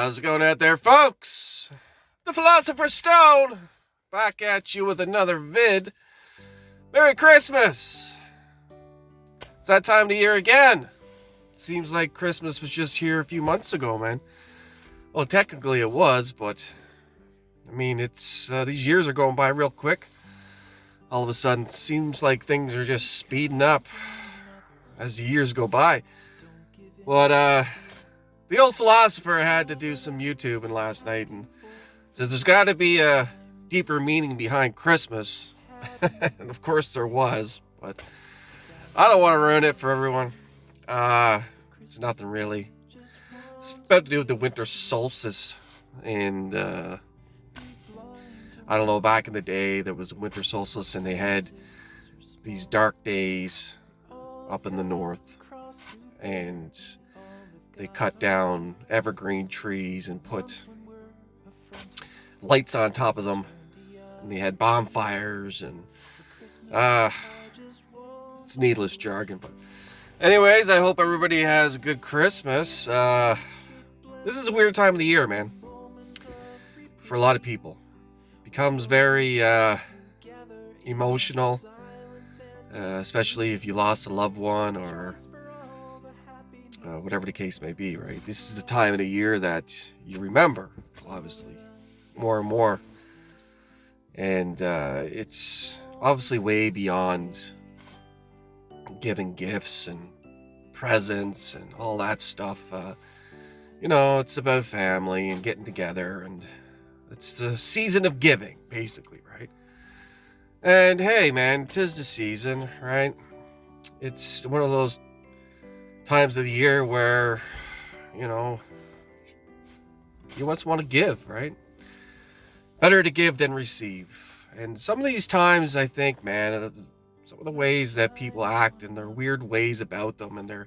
How's it going out there, folks? The Philosopher's Stone, back at you with another vid. Merry Christmas! It's that time of the year again. Seems like Christmas was just here a few months ago, man. Well, technically it was, but I mean, it's these years are going by real quick. All of a sudden, it seems like things are just speeding up as the years go by. But the old philosopher had to do some YouTubing last night and says there's got to be a deeper meaning behind Christmas. And of course there was, but I don't want to ruin it for everyone. It's nothing really. It's about to do with the winter solstice. And I don't know, back in the day there was a winter solstice and they had these dark days up in the north. And they cut down evergreen trees and put lights on top of them. And they had bonfires and it's needless jargon. But anyways, I hope everybody has a good Christmas. This is a weird time of the year, man. For a lot of people. Becomes very emotional. Especially if you lost a loved one or whatever the case may be, right? This is the time of the year that you remember, obviously, more and more. And it's obviously way beyond giving gifts and presents and all that stuff. It's about family and getting together, and it's the season of giving, basically, right? And hey, man, 'tis the season, right? It's one of those times of the year where, you just want to give, right? Better to give than receive. And some of these times, I think, man, some of the ways that people act and their weird ways about them, and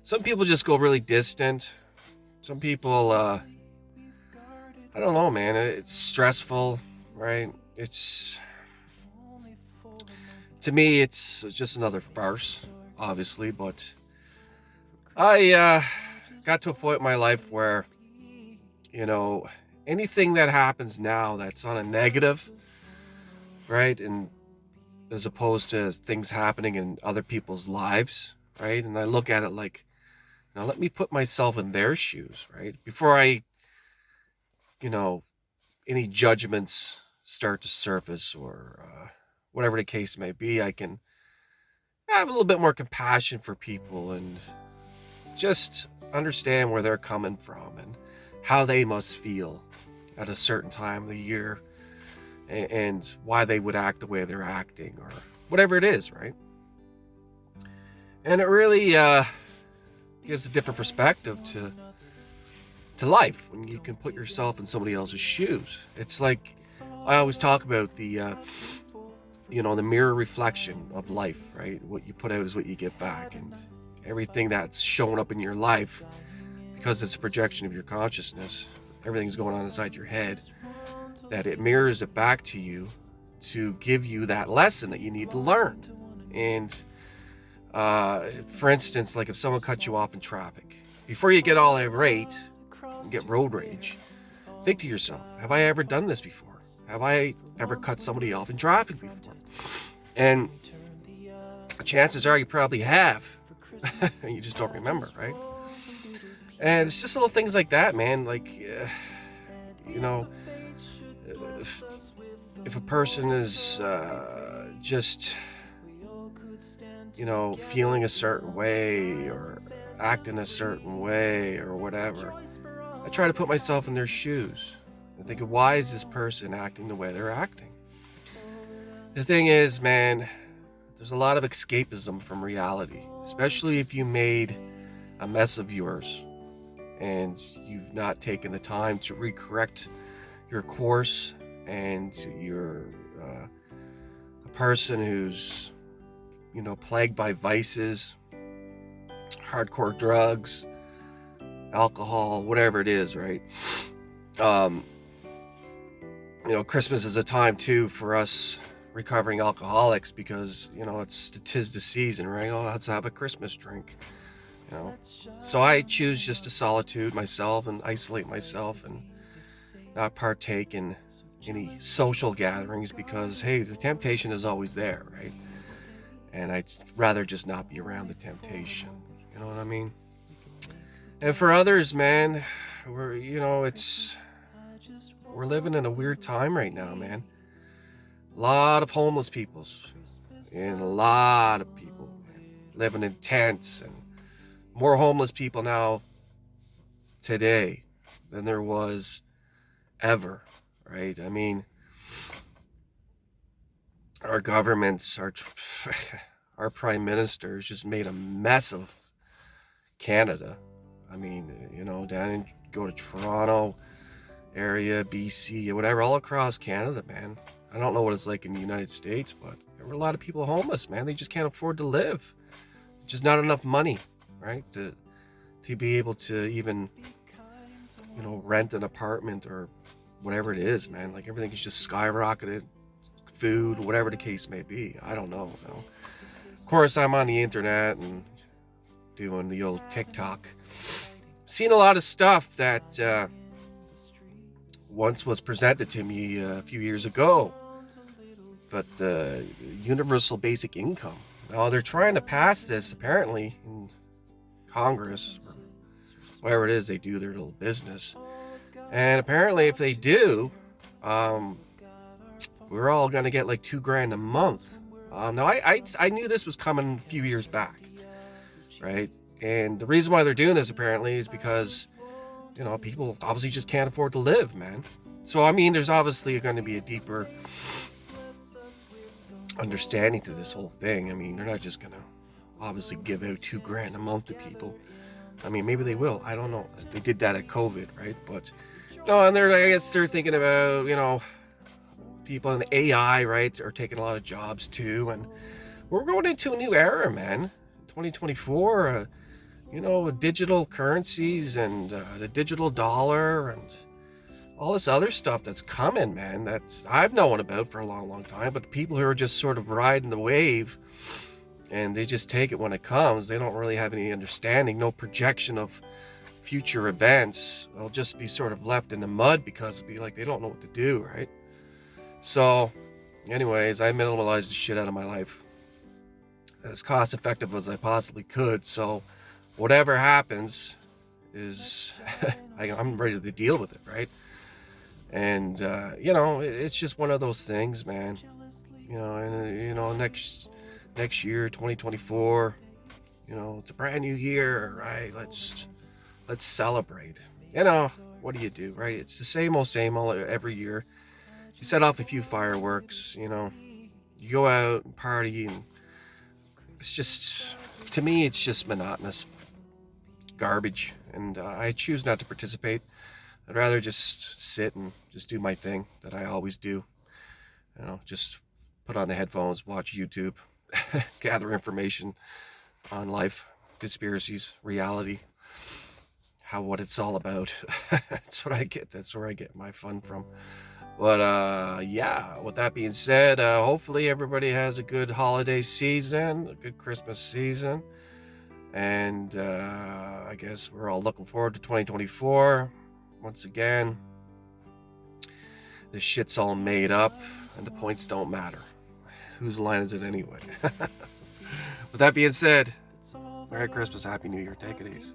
some people just go really distant. Some people, I don't know, man, it's stressful, right? To me, it's just another farce, obviously, but I got to a point in my life where, anything that happens now that's on a negative, right, and as opposed to things happening in other people's lives, right, and I look at it like, let me put myself in their shoes, right, before any judgments start to surface or whatever the case may be. I can have a little bit more compassion for people and just understand where they're coming from and how they must feel at a certain time of the year and why they would act the way they're acting or whatever it is, right? And it really gives a different perspective to life when you can put yourself in somebody else's shoes. It's like I always talk about the mirror reflection of life, right? What you put out is what you get back, and everything that's showing up in your life, because it's a projection of your consciousness, everything's going on inside your head, that it mirrors it back to you to give you that lesson that you need to learn. And for instance, like if someone cuts you off in traffic, before you get all irate and get road rage, think to yourself, have I ever done this before? Have I ever cut somebody off in traffic before? And chances are you probably have. You just don't remember, right? And it's just little things like that, man. Like, if a person is just, feeling a certain way or acting a certain way or whatever, I try to put myself in their shoes and think of, why is this person acting the way they're acting? The thing is, man, there's a lot of escapism from reality, especially if you made a mess of yours and you've not taken the time to recorrect your course, and you're a person who's, plagued by vices, hardcore drugs, alcohol, whatever it is, right? Christmas is a time too for us recovering alcoholics because, tis the season, right? Oh, let's have a Christmas drink. you know. So I choose just to solitude myself and isolate myself and not partake in any social gatherings because, hey, the temptation is always there, right? And I'd rather just not be around the temptation. You know what I mean? And for others, man, we're living in a weird time right now, man. A lot of homeless peoples and a lot of people living in tents and more homeless people now today than there was ever, right? I mean, our governments, our prime minister has just made a mess of Canada. I mean, go to Toronto area, BC, or whatever, all across Canada, man. I don't know what it's like in the United States, but there were a lot of people homeless, man. They just can't afford to live. Just not enough money, right? To be able to even, rent an apartment or whatever it is, man. Like everything is just skyrocketed. Food, whatever the case may be. I don't know. Of course, I'm on the internet and doing the old TikTok. Seen a lot of stuff that once was presented to me a few years ago. But the universal basic income. Now they're trying to pass this apparently in Congress or whatever it is they do their little business. And apparently if they do, we're all gonna get like $2,000 a month. Now I knew this was coming a few years back, right? And the reason why they're doing this apparently is because, people obviously just can't afford to live, man. So I mean, there's obviously going to be a deeper understanding to this whole thing. I mean, they're not just gonna obviously give out $2,000 a month to people. I mean, maybe they will. I don't know. They did that at COVID, right? But no, and I guess they're thinking about, people in AI, right, are taking a lot of jobs too, and we're going into a new era, man. 2024, digital currencies and the digital dollar and all this other stuff that's coming, man, that I've known about for a long, long time, but people who are just sort of riding the wave and they just take it when it comes, they don't really have any understanding, no projection of future events. They'll just be sort of left in the mud because it'll be like they don't know what to do, right? So, anyways, I minimalized the shit out of my life as cost effective as I possibly could. So, whatever happens is, I'm ready to deal with it, right? And, it's just one of those things, man. Next year, 2024, it's a brand new year, right? Let's celebrate. What do you do, right? It's the same old every year. You set off a few fireworks, you go out and party, and it's just, to me, it's just monotonous garbage, and I choose not to participate. I'd rather just sit and just do my thing that I always do, just put on the headphones, watch YouTube, gather information on life, conspiracies, reality, what it's all about. That's what I get. That's where I get my fun from. But with that being said, hopefully everybody has a good holiday season, a good Christmas season. And I guess we're all looking forward to 2024. Once again, this shit's all made up and the points don't matter. Whose line is it anyway? With that being said, Merry Christmas, Happy New Year. Take it easy.